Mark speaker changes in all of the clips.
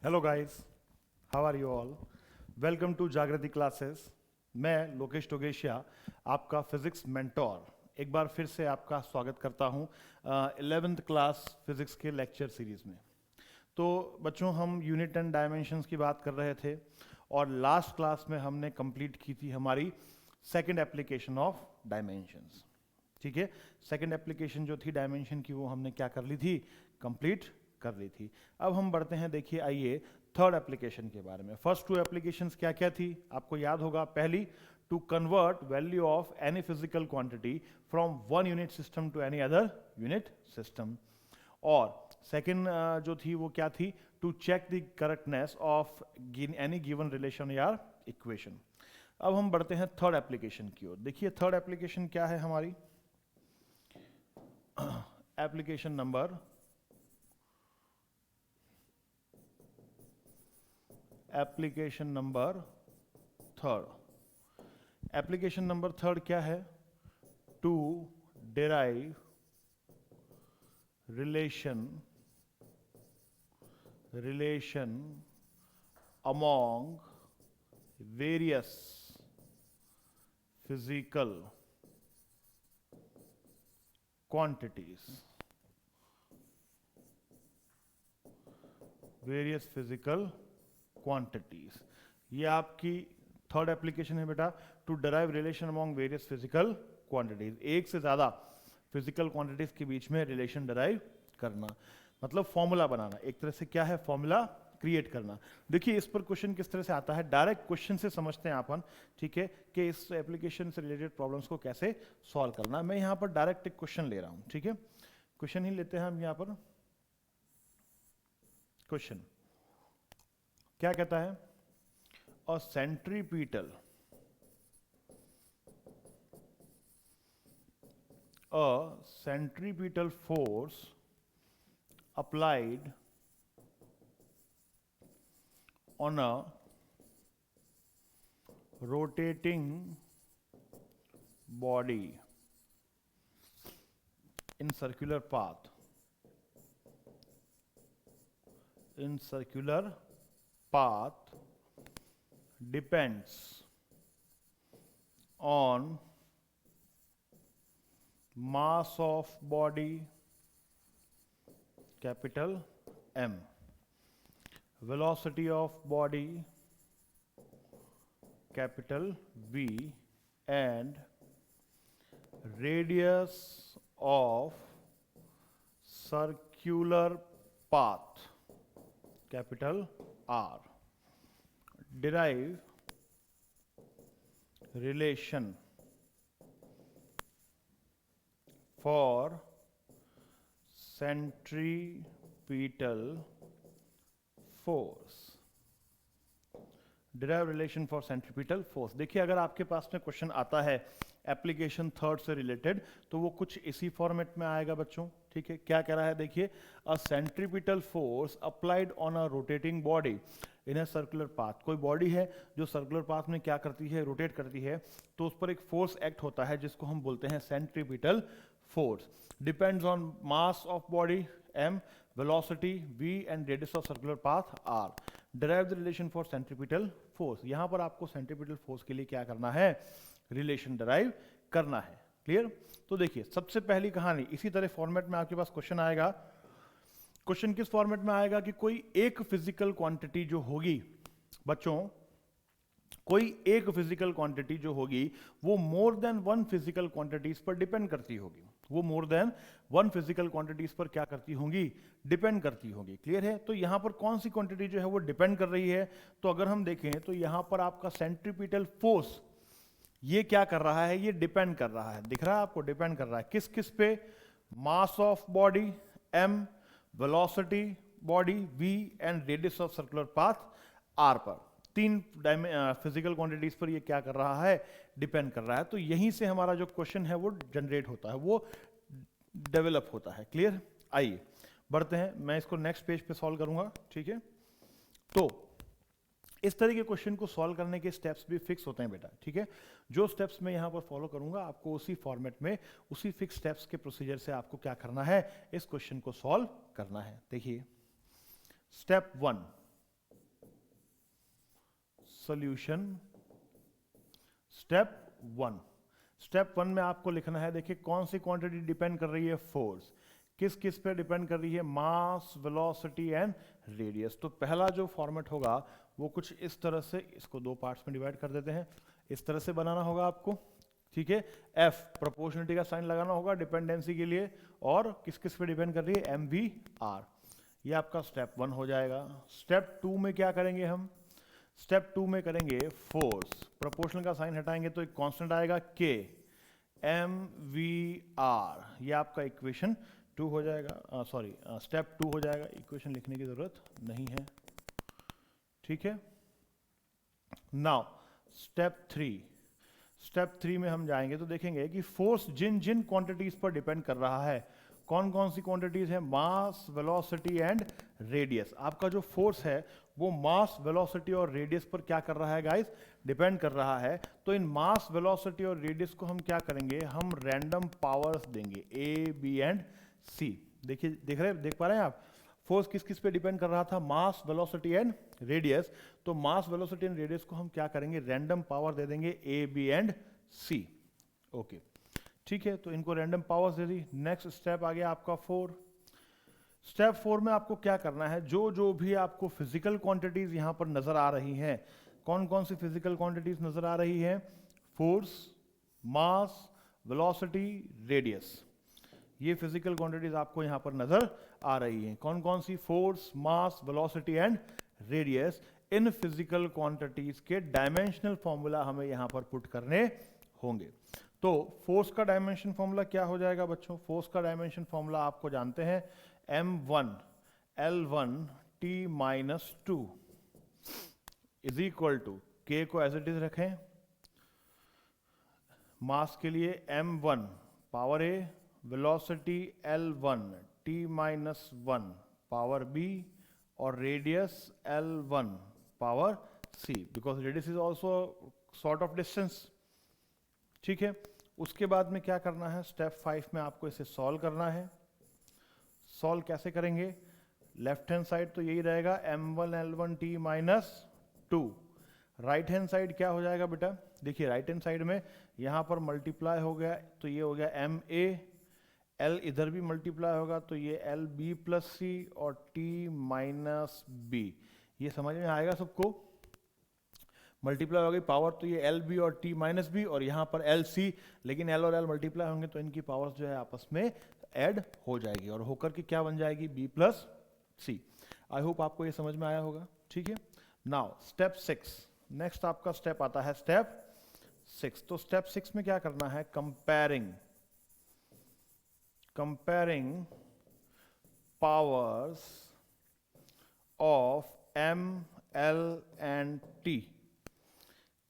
Speaker 1: Hello guys, how are you all? Welcome to Jagriti classes. मैं लोकेश टोगेशिया, आपका physics mentor, एक बार फिर से आपका स्वागत करता हूं 11th क्लास फिजिक्स के लेक्चर सीरीज में। तो बच्चों, हम यूनिट एंड डायमेंशंस की बात कर रहे थे और लास्ट क्लास में हमने कंप्लीट की थी हमारी सेकंड एप्लीकेशन ऑफ डायमेंशंस। ठीक है, सेकंड एप्लीकेशन जो थी डायमेंशन की, वो हमने क्या कर ली थी, कंप्लीट कर ली थी। अब हम बढ़ते हैं, देखिए आइए थर्ड एप्लीकेशन के बारे में। फर्स्ट टू एप्लीकेशंस क्या क्या थी, आपको याद होगा। पहली, to convert value of any physical quantity from one unit system to any other unit system. और सेकेंड जो थी वो क्या थी, to check the correctness of any given relation या इक्वेशन। अब हम बढ़ते हैं थर्ड एप्लीकेशन की ओर। देखिए थर्ड एप्लीकेशन क्या है हमारी, application number third. Application number third क्या है, to derive relation among various physical quantities. ये आपकी थर्ड एप्लीकेशन है बेटा, to derive relation among various physical quantities. एक से ज्यादा फिजिकल क्वांटिटीज के बीच में रिलेशन डिराइव करना, मतलब फॉर्मूला बनाना, एक तरह से क्या है, फॉर्मूला क्रिएट करना। देखिए इस पर क्वेश्चन किस तरह से आता है, डायरेक्ट क्वेश्चन से समझते हैं अपन। ठीक है, कि इस एप्लीकेशन से रिलेटेड प्रॉब्लम्स को कैसे सॉल्व करना। मैं यहां पर डायरेक्ट एक क्वेश्चन ले रहा हूं। ठीक है, क्वेश्चन ही लेते हैं हम यहां पर। क्वेश्चन क्या कहता है, अ centripetal force applied on a rotating body in circular path depends on mass of body capital M, velocity of body capital V, and radius of circular path capital R. Derive relation for centripetal force। Derive relation for centripetal force. देखिए अगर आपके पास में question आता है application third से related, तो वो कुछ इसी फॉर्मेट में आएगा बच्चों। ठीक है, क्या कह रहा है, देखिए a centripetal force applied on a rotating body in a circular path. कोई बॉडी है जो सर्कुलर पाथ में क्या करती है, रोटेट करती है, तो उस पर एक फोर्स एक्ट होता है जिसको हम बोलते हैं centripetal force. Depends on mass of body m, velocity v and radius of circular path r. Derive the relation for centripetal force। यहां पर आपको centripetal force के लिए क्या करना है, रिलेशन डिराइव करना है। क्लियर? तो देखिए सबसे पहली कहानी, इसी तरह फॉर्मेट में आपके पास क्वेश्चन आएगा। क्वेश्चन किस फॉर्मेट में आएगा कि कोई एक फिजिकल क्वांटिटी जो होगी बच्चों, कोई एक फिजिकल क्वांटिटी जो होगी वो more than one physical quantities पर डिपेंड करती होगी। वो more than one physical quantities पर क्या करती होंगी, डिपेंड करती होगी। क्लियर है? तो यहां पर कौन सी क्वांटिटी जो है वो डिपेंड कर रही है, तो अगर हम देखें तो यहां पर आपका सेंट्रीपिटल फोर्स ये क्या कर रहा है, ये डिपेंड कर रहा है। दिख रहा है आपको, डिपेंड कर रहा है किस किस पे, mass of body m, velocity body v and radius of circular path r पर। तीन फिजिकल क्वांटिटीज पर ये क्या कर रहा है, डिपेंड कर रहा है। तो यहीं से हमारा जो क्वेश्चन है वो जनरेट होता है, वो डेवलप होता है। क्लियर? आइए बढ़ते हैं, मैं इसको नेक्स्ट पेज पे सॉल्व करूंगा। ठीक है, तो इस तरह के क्वेश्चन को सॉल्व करने के स्टेप्स भी फिक्स होते हैं बेटा। ठीक है, जो स्टेप्स मैं यहां पर फॉलो करूंगा आपको उसी फॉर्मेट में, उसी फिक्स स्टेप्स के प्रोसीजर से आपको क्या करना है, इस क्वेश्चन को सॉल्व करना है। देखिए स्टेप 1, सॉल्यूशन स्टेप 1। स्टेप 1 में आपको लिखना है, देखिए कौन सी क्वांटिटी डिपेंड कर रही है, फोर्स। किस किस पे डिपेंड कर रही है, मास, वेलोसिटी एंड रेडियस। तो पहला जो फॉर्मेट होगा वो कुछ इस तरह से, इसको दो पार्ट्स में डिवाइड कर देते हैं, इस तरह से बनाना होगा आपको, ठीक है। एफ प्रोपोर्शनलिटी का साइन लगाना होगा डिपेंडेंसी के लिए, और किस किस पे डिपेंड कर रही है, एम वी आर। ये आपका स्टेप 1 हो जाएगा। स्टेप 2 में क्या करेंगे हम, स्टेप 2 में करेंगे फोर्स, प्रोपोर्शनल का साइन हटाएंगे तो एक कांस्टेंट आएगा के, एम वी आर। ये आपका इक्वेशन 2 हो जाएगा, सॉरी स्टेप 2 हो जाएगा, इक्वेशन लिखने की जरूरत नहीं है, ठीक है। नाउ स्टेप 3, स्टेप 3 में हम जाएंगे तो देखेंगे कि फोर्स जिन जिन क्वांटिटीज पर डिपेंड कर रहा है, कौन कौन सी क्वांटिटीज है, मास, वेलोसिटी एंड रेडियस। आपका जो फोर्स है वो मास, वेलोसिटी और रेडियस पर क्या कर रहा है गाइस, डिपेंड कर रहा है। तो इन मास, वेलोसिटी और रेडियस को हम क्या करेंगे, हम रैंडम पावर्स देंगे, ए, बी एंड सी। देखिए, देख पा रहे हैं आप, फोर्स किस किस पे डिपेंड कर रहा था, मास, वेलोसिटी एंड रेडियस। तो मास, वेलोसिटी एंड रेडियस को हम क्या करेंगे, रैंडम पावर दे देंगे, ए, बी एंड सी। ओके, ठीक है, तो इनको रैंडम पावर्स दे दी। नेक्स्ट स्टेप आ गया आपका 4। स्टेप 4 में आपको क्या करना है, जो जो भी आपको फिजिकल क्वांटिटीज यहां पर नजर आ रही हैं, कौन कौन सी फिजिकल क्वांटिटीज नजर आ रही है, फोर्स, मास, वेलोसिटी, रेडियस। ये फिजिकल क्वांटिटीज आपको यहां पर नजर आ रही हैं। कौन कौन सी, force, mass, velocity and radius. इन फिजिकल क्वांटिटीज के डायमेंशनल फॉर्मूला हमें यहां पर पुट करने होंगे। तो फोर्स का डायमेंशन फॉर्मूला क्या हो जाएगा बच्चों, फोर्स का डायमेंशन फॉर्मूला आपको जानते हैं, m1 L1 T minus 2 is equal to, के को एज इट इज रखें, मास के लिए m1 power a, velocity L1 T minus 1 power b, और radius L1 power c, because radius is also sort of distance, ठीक है। उसके बाद में क्या करना है, स्टेप 5 में आपको इसे सॉल्व करना है। सॉल्व कैसे करेंगे, लेफ्ट हैंड साइड तो यही रहेगा, m1 L1 T minus 2। Right hand side क्या हो जाएगा बेटा, देखिए राइट हैंड साइड में यहां पर मल्टीप्लाई हो गया तो ये हो गया ma, L इधर भी मल्टीप्लाई होगा तो ये LB प्लस सी और T माइनस बी। ये समझ में आएगा सबको, मल्टीप्लाई हो गई पावर तो ये LB और T माइनस बी, और यहाँ पर LC, लेकिन L और L मल्टीप्लाई होंगे तो इनकी पावर्स जो है आपस में ऐड हो जाएगी, और होकर के क्या बन जाएगी, B plus C. I hope आपको ये समझ में आया होगा, ठीक है। नाउ स्टेप 6, नेक्स्ट आपका स्टेप आता है स्टेप 6। तो स्टेप 6 में क्या करना है, comparing powers of M, L and T।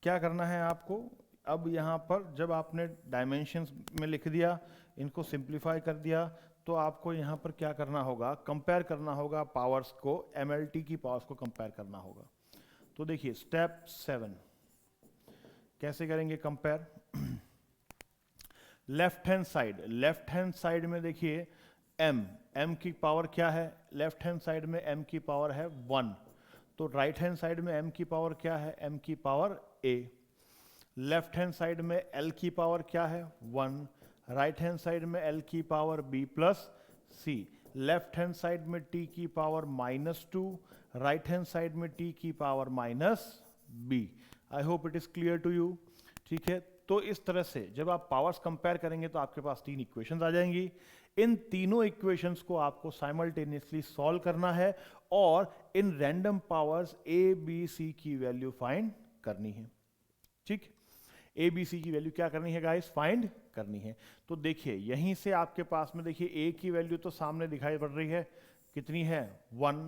Speaker 1: क्या करना है आपको, अब यहां पर जब आपने डायमेंशंस में लिख दिया, इनको सिंप्लीफाई कर दिया, तो आपको यहां पर क्या करना होगा, कंपेयर करना होगा पावर्स को, MLT की पावर्स को कंपेयर करना होगा। तो देखिए स्टेप 7 कैसे करेंगे कंपेयर। लेफ्ट हैंड साइड में देखिए m की पावर क्या है, लेफ्ट हैंड साइड में m की पावर है 1, तो राइट हैंड साइड में m की पावर क्या है, m की power a। Left hand side में l की पावर क्या है 1, राइट हैंड साइड में l की power b plus c। Left hand side में t की पावर -2, राइट हैंड साइड में t की power -b। I hope it is clear to you, ठीक है। तो इस तरह से जब आप पावर्स कंपेयर करेंगे तो आपके पास 3 इक्वेशंस आ जाएंगी। इन तीनों इक्वेशंस को आपको साइमल्टेनियसली सॉल्व करना है और in random powers a, b, c की वैल्यू फाइंड करनी है, ठीक। a, b, c की वैल्यू क्या करनी है गाइस, फाइंड करनी है। तो देखिए यहीं से आपके पास में देखिए a की वैल्यू तो सामने दिखाई पड़ रही है, कितनी है 1,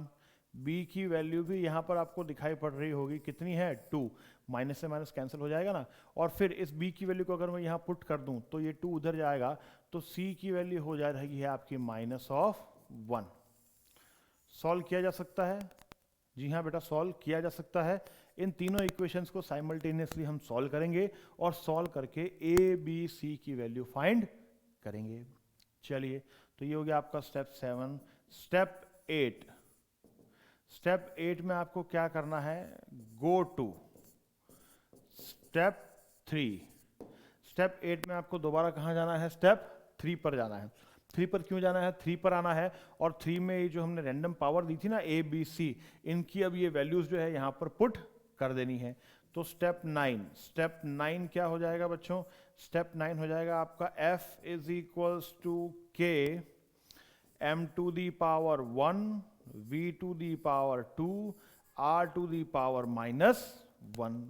Speaker 1: b की वैल्यू भी यहां पर आपको दिखाई पड़ रही होगी, कितनी है 2, माइनस से माइनस कैंसिल हो जाएगा ना, और फिर इस b की वैल्यू को अगर मैं यहां पुट कर दूं तो ये 2 उधर जाएगा, तो c की वैल्यू हो जा रही है आपकी -1। सॉल्व किया जा सकता है, जी हाँ बेटा सॉल्व किया जा सकता है। इन तीनों इक्वेशंस को साइमल्टेनियसली हम सॉल्व करेंगे और सॉल्व करके a, b, c की वैल्यू फाइंड करेंगे। चलिए, तो ये हो गया आपका स्टेप 7। स्टेप 8 में आपको क्या करना है, गो टू स्टेप 3, स्टेप 8 में आपको दोबारा कहाँ जाना है, स्टेप 3 पर जाना है। 3 पर क्यों जाना है, 3 पर आना है, और 3 में ये जो हमने रैंडम पावर दी थी ना ए बी सी, इनकी अब ये वैल्यूज जो है यहाँ पर पुट कर देनी है। तो स्टेप 9, स्टेप 9 क्या हो जाएगा बच्चों, स्टेप 9 हो जाएगा आपका f is equals to k m to the power 1 v to the power 2 r to the power -1।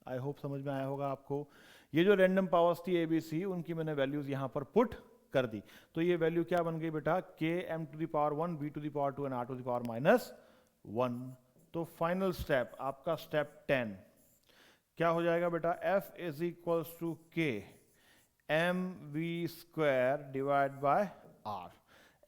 Speaker 1: I hope समझ में आया होगा आपको। ये जो रैंडम पावर्स थी ए बी सी, उनकी मैंने वैल्यूज यहां पर पुट कर दी। तो ये वैल्यू क्या बन गई बेटा, k m to the power 1 v to the power 2 and r to the power -1। तो फाइनल स्टेप आपका स्टेप 10 क्या हो जाएगा बेटा, f is equals to k m v square divide by r,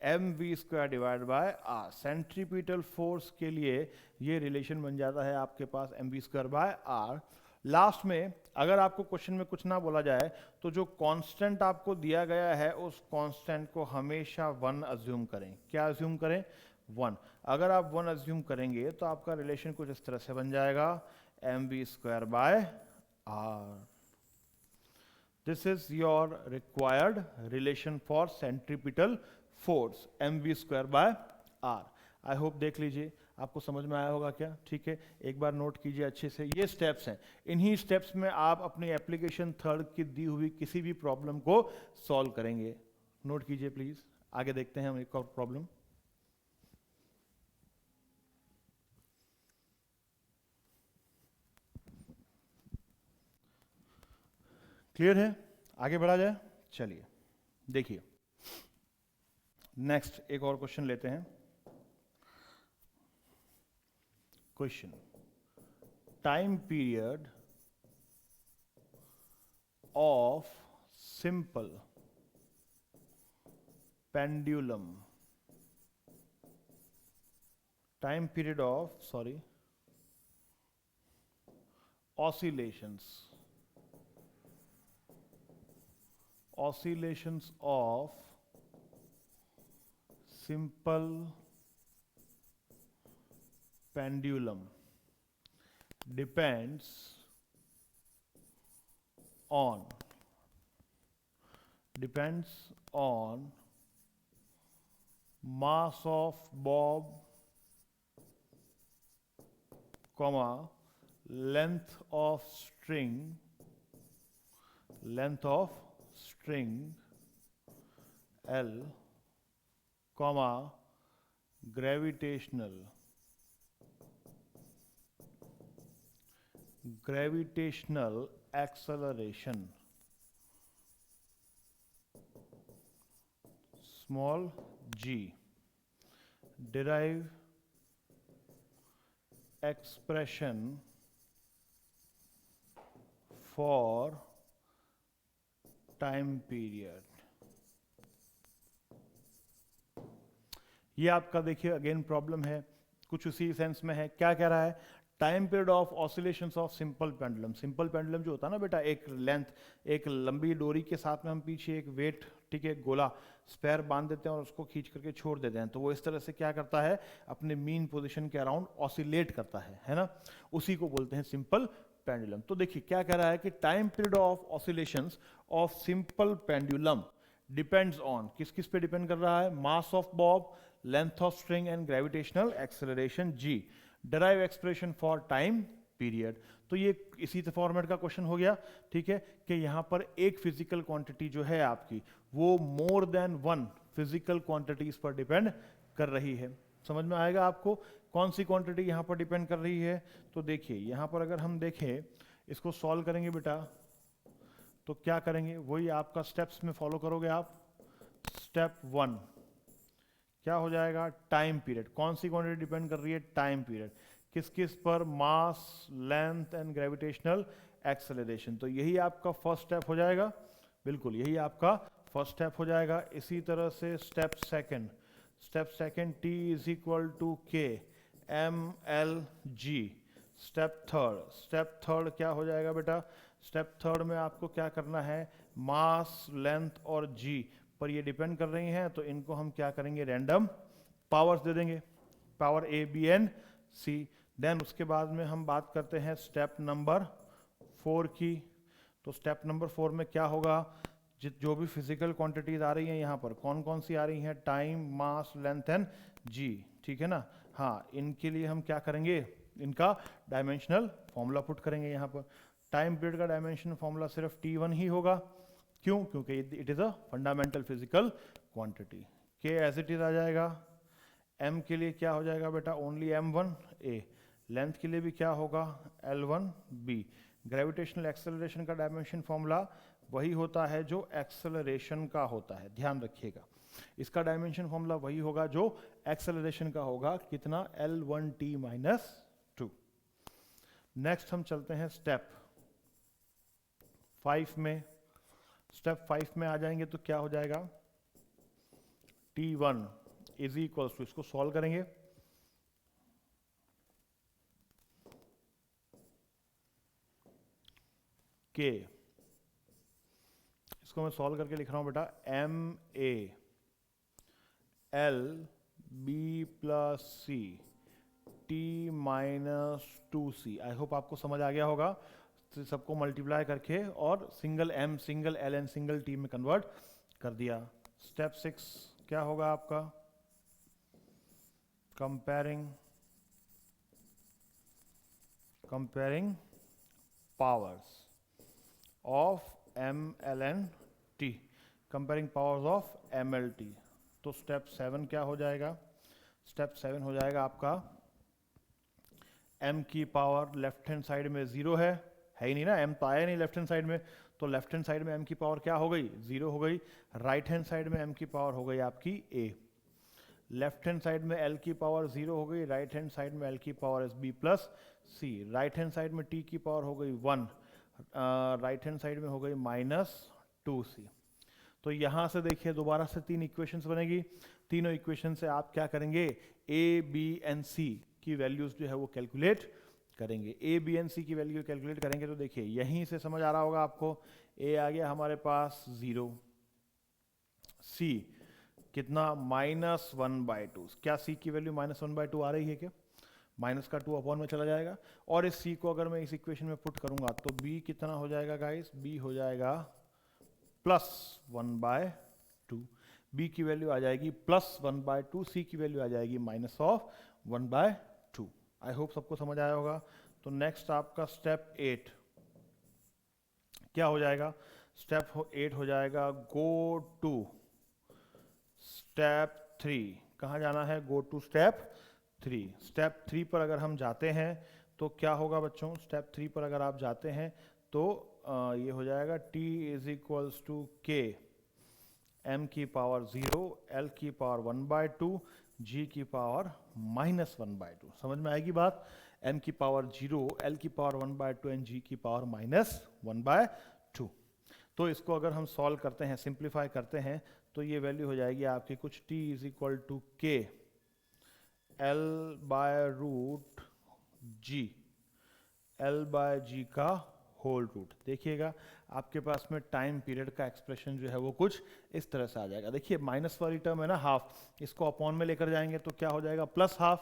Speaker 1: M V square divide by R. Centripetal force के लिए ये relation बन जाता है आपके पास M V square by R. Last में अगर आपको क्वेश्चन में कुछ ना बोला जाए तो जो कांस्टेंट आपको दिया गया है उस कांस्टेंट को हमेशा 1 अज्यूम करें। क्या अज्यूम करें, 1। अगर आप 1 अज्यूम करेंगे तो आपका रिलेशन कुछ इस तरह से बन जाएगा, M V square by R. This is your required relation for centripetal force, M V square by R. I hope देख लीजिए आपको समझ में आया होगा क्या, ठीक है। एक बार नोट कीजिए अच्छे से, ये स्टेप्स हैं, इन्हीं स्टेप्स में आप अपनी एप्लीकेशन 3rd की दी हुई किसी भी प्रॉब्लम को सॉल्व करेंगे। नोट कीजिए प्लीज। आगे देखते हैं हम एक और प्रॉब्लम। क्लियर है, आगे बढ़ा जाए। चलिए देखिए नेक्स्ट एक और क्वेश्चन लेते हैं। Question, time period of simple pendulum, time period of oscillations of simple pendulum depends on mass of bob, comma length of string L, comma gravitational acceleration small g. Derive expression for time period. ये आपका देखिए again problem है, कुछ उसी sense में है। क्या कह रहा है, time period of oscillations of simple pendulum. Simple pendulum जो होता है ना बेटा, एक लेंथ, एक लंबी डोरी के साथ में हम पीछे एक वेट, ठीक है, गोला स्पेयर बांध देते हैं और उसको खींच करके छोड़ देते हैं, तो वो इस तरह से क्या करता है, अपने मीन पोजीशन के अराउंड ऑसिलेट करता है ना, उसी को बोलते हैं सिंपल पेंडुलम। तो देखिए क्या कह रहा है कि time period of oscillations of simple pendulum depends on, किस किस पे डिपेंड कर रहा है, mass of Bob, length of string and gravitational acceleration g। Derive expression for time period. तो ये इसी फॉर्मेट का क्वेश्चन हो गया, ठीक है, कि यहां पर एक फिजिकल क्वांटिटी जो है आपकी वो मोर देन 1 फिजिकल क्वांटिटीज पर डिपेंड कर रही है। समझ में आएगा आपको कौन सी क्वांटिटी यहां पर डिपेंड कर रही है। तो देखिए यहां पर अगर हम देखें, इसको सॉल्व करेंगे बेटा, तो क्या करेंगे, वही आपका स्टेप्स में फॉलो करोगे आप। स्टेप 1 क्या हो जाएगा, टाइम पीरियड। कौन सी क्वांटिटी डिपेंड कर रही है, टाइम पीरियड। किस किस पर, मास, लेंथ एंड ग्रेविटेशनल एक्सेलरेशन। तो यही आपका फर्स्ट स्टेप हो जाएगा, बिल्कुल यही आपका फर्स्ट स्टेप हो जाएगा। इसी तरह से step second, t is equal to K M L G. Step third क्या हो जाएगा बेटा, स्टेप थर्ड में आपको क्या करना है, मास, लेंथ और जी पर ये डिपेंड कर रही हैं, तो इनको हम क्या करेंगे, रैंडम पावर्स दे देंगे, power A B and C. Then उसके बाद में हम बात करते हैं स्टेप नंबर 4 की। तो स्टेप नंबर 4 में क्या होगा, जो भी फिजिकल क्वांटिटीज आ रही हैं यहाँ पर कौन कौन सी आ रही हैं, टाइम, मास, लेंथ एंड जी, ठीक है ना। हाँ, इनके लिए हम क्या करेंगे, इनका डायमेंशनल फॉर्मूला पुट करेंगे यहाँ पर। टाइम पीरियड का डायमेंशनल फॉर्मूला सिर्फ T1 ही होगा, क्यों, क्योंकि it is a fundamental physical quantity. के एज इट इज आ जाएगा। m के लिए क्या हो जाएगा बेटा, ओनली m1a। लेंथ के लिए भी क्या होगा, L1b। ग्रेविटेशनल एक्सेलरेशन का डायमेंशन फॉर्मूला वही होता है जो एक्सेलरेशन का होता है, ध्यान रखिएगा। इसका डायमेंशन फॉर्मूला वही होगा जो एक्सेलरेशन का होगा, कितना, L1t माइनस 2। नेक्स्ट हम चलते हैं स्टेप 5 में। स्टेप 5 में आ जाएंगे तो क्या हो जाएगा, T1 इज इक्वल टू, इसको सॉल्व करेंगे, के, इसको मैं सॉल्व करके लिख रहा हूं बेटा, MA LB plus C T minus 2C। आई होप आपको समझ आ गया होगा। तो सबको मल्टीप्लाई करके और single M, single L and single T में कन्वर्ट कर दिया। स्टेप 6 क्या होगा आपका, comparing powers of ML and T, comparing powers of MLT। तो स्टेप 7 क्या हो जाएगा, स्टेप 7 हो जाएगा आपका, m की पावर लेफ्ट हैंड साइड में 0 है ही नहीं ना, m तो आया नहीं लेफ्ट हैंड साइड में, तो लेफ्ट हैंड साइड में m की पावर क्या हो गई, 0 हो गई। राइट हैंड साइड में m की पावर हो गई आपकी a। लेफ्ट हैंड साइड में l की पावर 0 हो गई, राइट हैंड साइड में l की power is b plus c। Right hand side में t की पावर हो गई 1, राइट हैंड साइड में हो गई माइनस 2c। तो यहां से देखिए दोबारा से 3 इक्वेशंस बनेगी। तीनों इक्वेशन से आप क्या करेंगे, a b एंड c की वैल्यूज जो है वो कैलकुलेट करेंगे। a b एंड c की वैल्यू कैलकुलेट करेंगे तो देखिए यहीं से समझ आ रहा होगा आपको, a आ गया हमारे पास 0, c कितना, -1/2। क्या c की वैल्यू -1/2 आ रही है क्या, माइनस का 2 अपॉन में चला जाएगा। और इस c को अगर मैं इस इक्वेशन में पुट करूंगा तो b कितना हो जाएगा गाइस, b हो जाएगा +1/2। b की वैल्यू आ जाएगी +1/2, c की वैल्यू आ जाएगी -1/2। आई होप सबको समझ आया होगा। तो नेक्स्ट आपका स्टेप 8 क्या हो जाएगा, स्टेप 8 हो जाएगा, गो टू स्टेप 3। कहाँ जाना है, गो टू स्टेप 3। स्टेप 3 पर अगर हम जाते हैं तो क्या होगा बच्चों, स्टेप 3 पर अगर आप जाते हैं तो ये हो जाएगा t is equals to k, m की पावर 0, l की पावर 1/2, g की पावर -1/2। समझ में आएगी बात, m की पावर 0, l की पावर 1/2 एंड g की पावर -1/2। तो इसको अगर हम सॉल्व करते हैं, सिंप्लीफाई करते हैं, तो ये वैल्यू हो जाएगी आपकी कुछ t is equal to k L/√g, L/g का होल रूट। देखिएगा आपके पास में टाइम पीरियड का एक्सप्रेशन जो है वो कुछ इस तरह से आ जाएगा। देखिए माइनस वाली टर्म है ना हाफ, इसको अपॉन में लेकर जाएंगे तो क्या हो जाएगा, +12,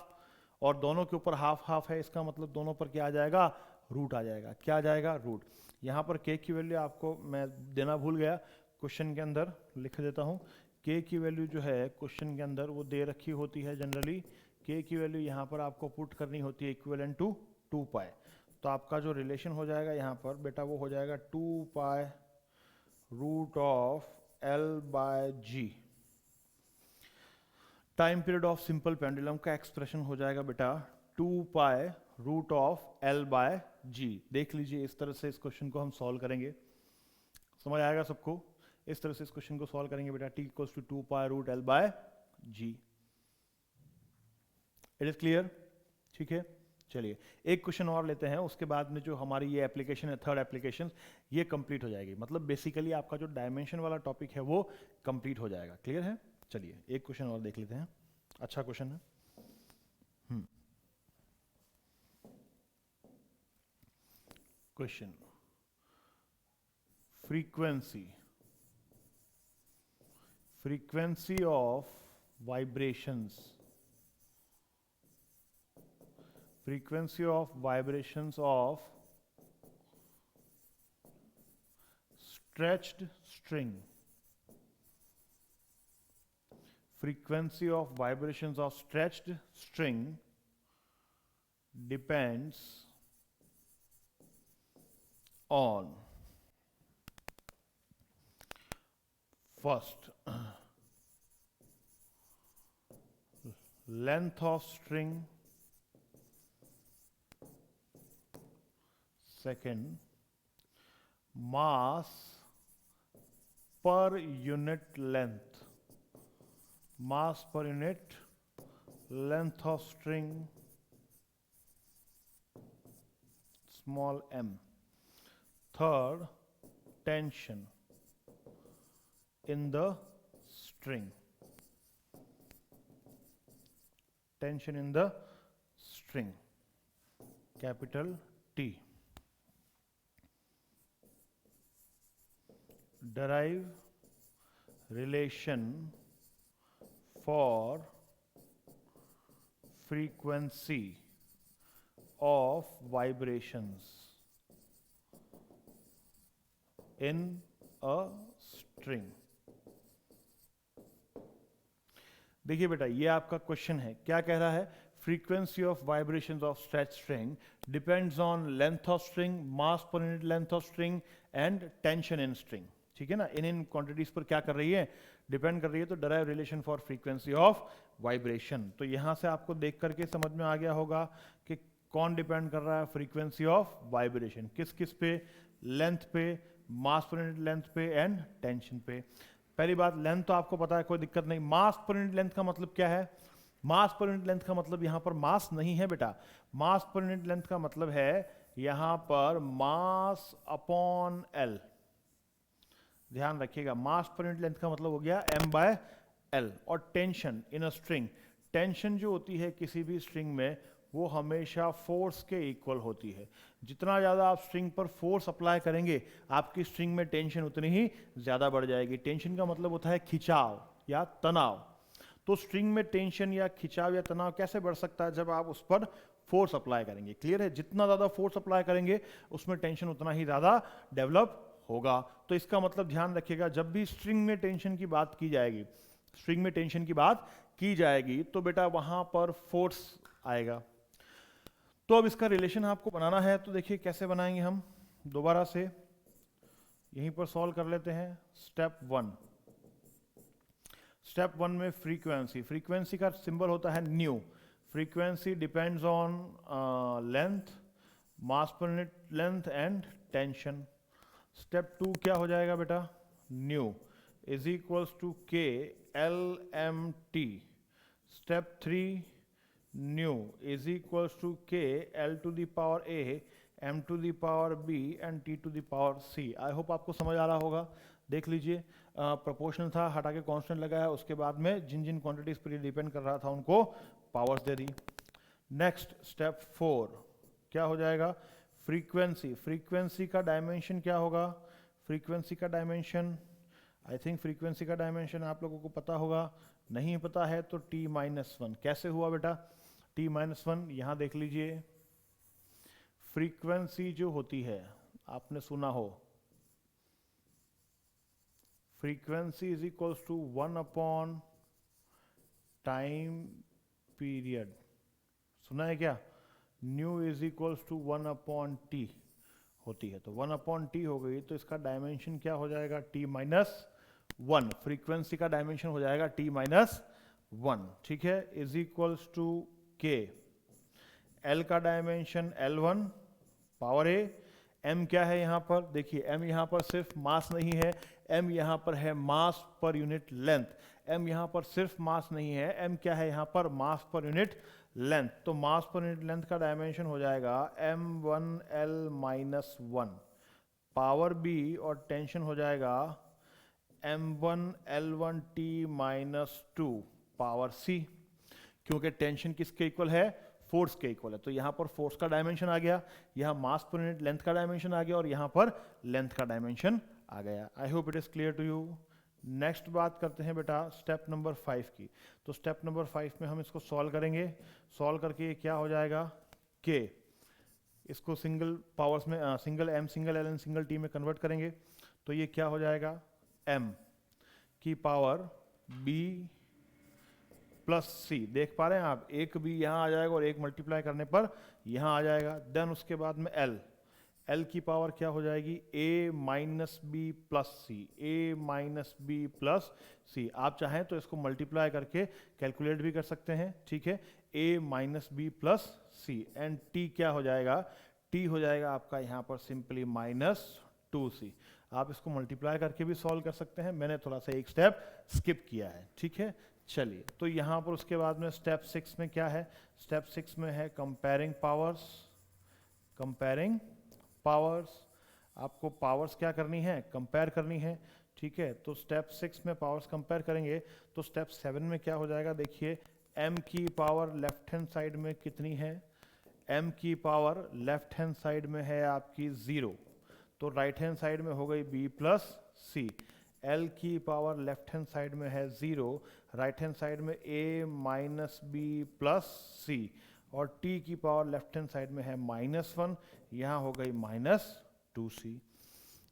Speaker 1: और दोनों के ऊपर हाफ हाफ है, इसका मतलब दोनों पर क्या आ जाएगा, रूट आ जाएगा। क्या आ जाएगा, रूट। यहाँ पर k की वैल्यू आपको मैं देना भूल गया, क्वेश्चन के अंदर लिख देता हूँ। k की वैल्यू जो है क्वेश्चन के अंदर वो दे रखी होती है जनरली, k की वैल्यू यहाँ पर आपको पुट करनी होती है इक्विवेलेंट टू 2π। तो आपका जो रिलेशन हो जाएगा यहाँ पर बेटा वो हो जाएगा 2π √L/g। Time period of simple pendulum का एक्सप्रेशन हो जाएगा बेटा 2π √L/g। देख लीजिए इस तरह से इस क्वेश्चन को हम सॉल्व करेंगे, समझ आएगा सबको। इस तरह से इस क्वेश्चन को सॉल्व करेंगे बेटा, t equals to 2π √L/g। It is clear, ठीक है। चलिए एक क्वेश्चन और लेते हैं, उसके बाद में जो हमारी ये एप्लीकेशन है, थर्ड एप्लीकेशन, ये कंप्लीट हो जाएगी। मतलब बेसिकली आपका जो डायमेंशन वाला टॉपिक है वो कंप्लीट हो जाएगा। क्लियर है। चलिए एक क्वेश्चन और देख लेते हैं, अच्छा क्वेश्चन है। Question, frequency of vibrations of stretched string, frequency of vibrations of stretched string depends on first length of string, second mass per unit length, mass per unit length of string, small m, third tension in the string, tension in the string, capital T. Derive relation for frequency of vibrations in a string. देखिए बेटा, ये आपका question है, क्या कह रहा है? Frequency of vibrations of stretch string depends on length of string, मास पर unit length of string and tension in string. ठीक है ना, इन क्वांटिटीज पर क्या कर रही है? डिपेंड कर रही है। तो derive relation for frequency of vibration, तो यहां से आपको देख करके समझ में आ गया होगा कि कौन डिपेंड कर रहा है फ्रीक्वेंसी ऑफ वाइब्रेशन, किस किस पे? लेंथ पे, मास पर यूनिट लेंथ पे एंड टेंशन पे। पहली बात, लेंथ तो आपको पता है, कोई दिक्कत नहीं। मास पर यूनिट लेंथ का मतलब क्या है? मास पर यूनिट लेंथ का मतलब यहां पर मास नहीं है बेटा, मास पर यूनिट लेंथ का मतलब है यहां पर मास अपॉन एल। ध्यान रखिएगा, मास पर यूनिट लेंथ का मतलब हो गया m/l। और tension in a string, tension जो होती है किसी भी स्ट्रिंग में वो हमेशा फोर्स के इक्वल होती है। जितना ज़्यादा आप स्ट्रिंग पर फोर्स अप्लाई करेंगे आपकी स्ट्रिंग में टेंशन उतनी ही ज़्यादा बढ़ जाएगी। टेंशन का मतलब होता है खिंचाव या तनाव। तो स्ट्रिंग में टेंशन या खिंचाव या तनाव कैसे बढ़ सकता है? जब आप उस पर फोर्स अप्लाई करेंगे। क्लियर है? जितना ज़्यादा फोर्स अप्लाई करेंगे उसमें टेंशन उतना ही ज़्यादा डेवलप होगा। तो इसका मतलब ध्यान रखिएगा, जब भी स्ट्रिंग में टेंशन की बात की जाएगी, स्ट्रिंग में टेंशन की बात की जाएगी तो बेटा वहां पर फोर्स आएगा। तो अब इसका रिलेशन आपको बनाना है, तो देखिए कैसे बनाएंगे हम। दोबारा से यहीं पर सॉल्व कर लेते हैं। स्टेप वन, स्टेप वन में फ्रीक्वेंसी, फ्रीक्वेंसी का सिंबल होता है nu. Frequency depends on length, mass पर unit length and tension. Step two क्या हो जाएगा बेटा? Nu is equals to K L M T. Step three, nu is equals to K L to the power A M to the power B and T to the power C. I hope आपको समझ आ रहा होगा। देख लीजिए, proportional था, हटा के constant लगाया, उसके बाद में जिन जिन क्वांटिटीज पर ये डिपेंड कर रहा था उनको पावर्स दे दी। नेक्स्ट स्टेप फोर क्या हो जाएगा? फ्रीक्वेंसी, फ्रीक्वेंसी का डायमेंशन क्या होगा? फ्रीक्वेंसी का डायमेंशन, आई थिंक फ्रीक्वेंसी का डायमेंशन आप लोगों को पता होगा। नहीं पता है तो t-1। कैसे हुआ बेटा t-1? यहां देख लीजिए, फ्रीक्वेंसी जो होती है, आपने सुना हो, frequency is equals to 1 upon time period. सुना है क्या? Nu is equals to 1 upon T होती है, तो 1 अपॉन टी हो गई, तो इसका डायमेंशन क्या हो जाएगा? t-1। फ्रीक्वेंसी का डायमेंशन हो जाएगा t-1। ठीक है, is equals to K, L का डायमेंशन L1 पावर ए, m क्या है यहां पर? देखिए m यहां पर सिर्फ मास नहीं है, m यहां पर है मास पर यूनिट लेंथ। m यहां पर सिर्फ मास नहीं है, m क्या है यहां पर? मास पर यूनिट लेंथ। तो मास पर यूनिट लेंथ का डायमेंशन हो जाएगा m1l-1 पावर b, और टेंशन हो जाएगा m1l1t-2 पावर c। क्योंकि टेंशन किसके इक्वल है? फोर्स के इक्वल है। तो यहां पर फोर्स का डायमेंशन आ गया, यहां मास पर यूनिट लेंथ का डायमेंशन आ गया, और यहां पर लेंथ का डायमेंशन आ गया। I hope it is clear to you. Next बात करते हैं बेटा स्टेप नंबर 5 की। तो स्टेप नंबर 5 में हम इसको सॉल्व करेंगे। सॉल्व करके क्या हो जाएगा? के, इसको सिंगल पावर्स में, single m single l and single t में कन्वर्ट करेंगे। तो ये क्या हो जाएगा, m की पावर b प्लस सी, देख पा रहे हैं आप, एक b यहाँ आ जाएगा और एक मल्टीप्लाई करने पर यहाँ आ जाएगा। देन उसके बाद में l की पावर क्या हो जाएगी, a minus B plus C, a minus B plus C. आप चाहें तो इसको मल्टीप्लाई करके कैलकुलेट भी कर सकते हैं, ठीक है, a minus B plus C. And t क्या हो जाएगा, t हो जाएगा आपका यहाँ पर सिंपली -2c। आप इसको मल्टीप्लाई करके भी सॉल्व कर सकते हैं, मैंने थोड़ा सा एक स्टेप स्किप किया है, ठीक है। चलिए, तो यहाँ पर उसके बाद में स्टेप 6 में क्या है, स्टेप 6 में है कंपेयरिंग पावर्स। आपको पावर्स क्या करनी है, कंपेयर करनी है, ठीक है। तो स्टेप 6 में पावर्स कंपेयर करेंगे तो स्टेप 7 में क्या हो जाएगा, देखिए m की पावर लेफ्ट हैंड साइड में कितनी है, m की पावर लेफ्ट हैंड साइड में है आपकी 0, तो राइट हैंड साइड में हो गई b प्लस सी। l की पावर लेफ्ट हैंड साइड में है 0, राइट हैंड साइड में a माइनस बी प्लस सी, और t की पावर लेफ्ट हैंड साइड में है -1, यहाँ हो गई -2c।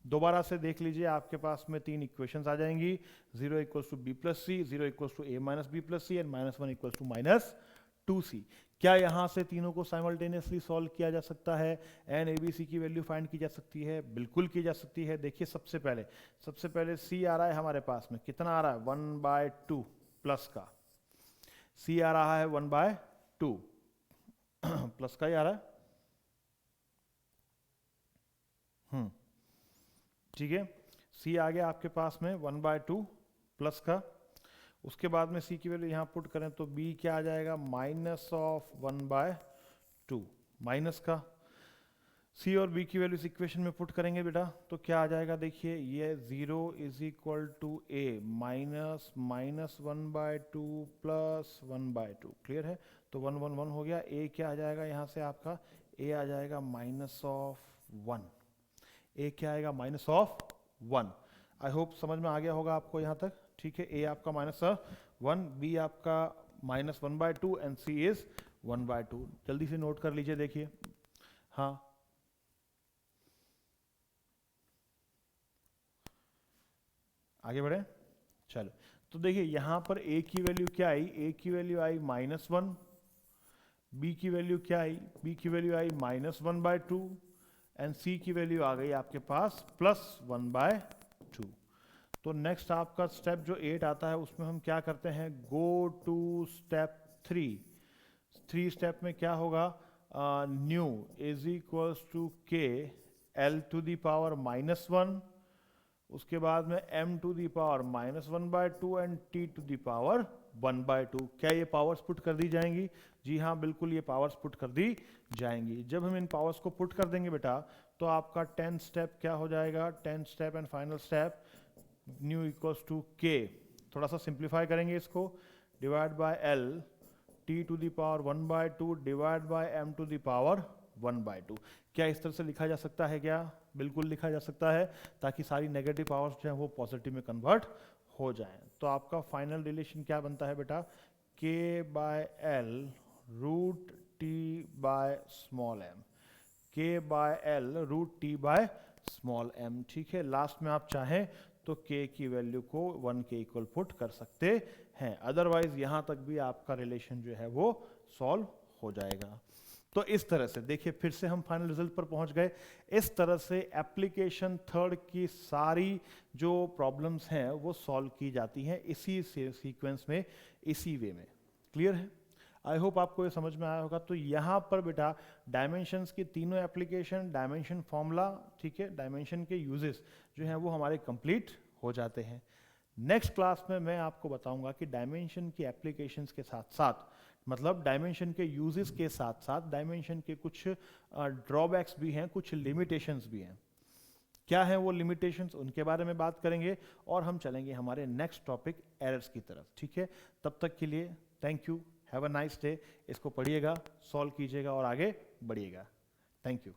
Speaker 1: दोबारा से देख लीजिए, आपके पास में 3 इक्वेशंस आ जाएंगी, 0 equals to B plus C, 0 equals to a minus B plus C, and -1 equals to -2c। क्या यहाँ से तीनों को साइमल्टेनियसली सॉल्व किया जा सकता है, एंड ABC की वैल्यू फाइंड की जा सकती है? बिल्कुल की जा सकती है। देखिए सबसे पहले C आ रहा है हमारे पास में, कितना आ रहा है, 1/2 प्लस का, C आ रहा है 1/2 प्लस का ही आ रहा है, ठीक है। C आ गया आपके पास में 1/2 प्लस का। उसके बाद में C की वैल्यू यहाँ पुट करें तो B क्या आ जाएगा, -1/2 माइनस का। C और B की वैल्यू इस इक्वेशन में पुट करेंगे बेटा तो क्या आ जाएगा, देखिए ये 0 is equal to A minus -1/2 plus 1/2, clear है। तो 1 1 1 हो गया। A क्या आ जाएगा यहाँ से आपका, A आ जाएगा -1, A क्या आएगा, -1। आई होप समझ में आ गया होगा आपको यहाँ तक, ठीक है। A आपका -1, B आपका -1/2 एंड C इज 1/2। जल्दी से नोट कर लीजिए, देखिए, हाँ आगे बढ़े, चलो। तो देखिए यहाँ पर A की वैल्यू क्या आई, A की वैल्यू आई -1, B की वैल्यू क्या आई, B की वैल्यू आई -1/2, एंड C की वैल्यू आ गई आपके पास +1/2। तो नेक्स्ट आपका स्टेप जो 8 आता है उसमें हम क्या करते हैं, गो टू स्टेप 3 स्टेप में क्या होगा, nu is equals to K l to the power -1, उसके बाद में m to the power -1/2 and t to the power 1/2। क्या ये पावर्स पुट कर दी जाएंगी? जी हाँ, बिल्कुल ये पावर्स पुट कर दी जाएंगी। जब हम इन पावर्स को पुट कर देंगे बेटा तो आपका 10 स्टेप क्या हो जाएगा, 10 step and final step, nu equals to K, थोड़ा सा सिंप्लीफाई करेंगे इसको, divide by l t to the power 1/2 divide by m to the power 1/2। क्या इस तरह से लिखा जा सकता है? क्या बिल्कुल लिखा जा सकता है, ताकि सारी नेगेटिव पावर्स जो है वो पॉजिटिव में कन्वर्ट हो जाएं। तो आपका फाइनल रिलेशन क्या बनता है बेटा, k/l root t by small m, k/l root t by small m, ठीक है। लास्ट में आप चाहें तो k की वैल्यू को 1 के इक्वल पुट कर सकते हैं, अदरवाइज यहां तक भी आपका रिलेशन जो है वो सॉल्व हो जाएगा। तो इस तरह से देखिए, फिर से हम फाइनल रिजल्ट पर पहुंच गए। इस तरह से एप्लीकेशन 3 की सारी जो प्रॉब्लम्स हैं वो सॉल्व की जाती हैं इसी सीक्वेंस में, इसी वे में। क्लियर है? आई होप आपको ये समझ में आया होगा। तो यहाँ पर बेटा डायमेंशंस की तीनों एप्लीकेशन, डायमेंशन फॉर्मूला, ठीक है, डायमेंशन के यूजेस जो हैं वो हमारे कंप्लीट हो जाते हैं। नेक्स्ट क्लास में मैं आपको बताऊंगा कि डायमेंशन की एप्लीकेशंस के साथ साथ, मतलब डायमेंशन के यूजेस के साथ साथ डायमेंशन के कुछ ड्रॉबैक्स भी हैं, कुछ लिमिटेशंस भी हैं। क्या है वो लिमिटेशंस, उनके बारे में बात करेंगे और हम चलेंगे हमारे नेक्स्ट टॉपिक एरर्स की तरफ, ठीक है। तब तक के लिए thank you, have a nice day. इसको पढ़िएगा, सॉल्व कीजिएगा और आगे बढ़िएगा। Thank you.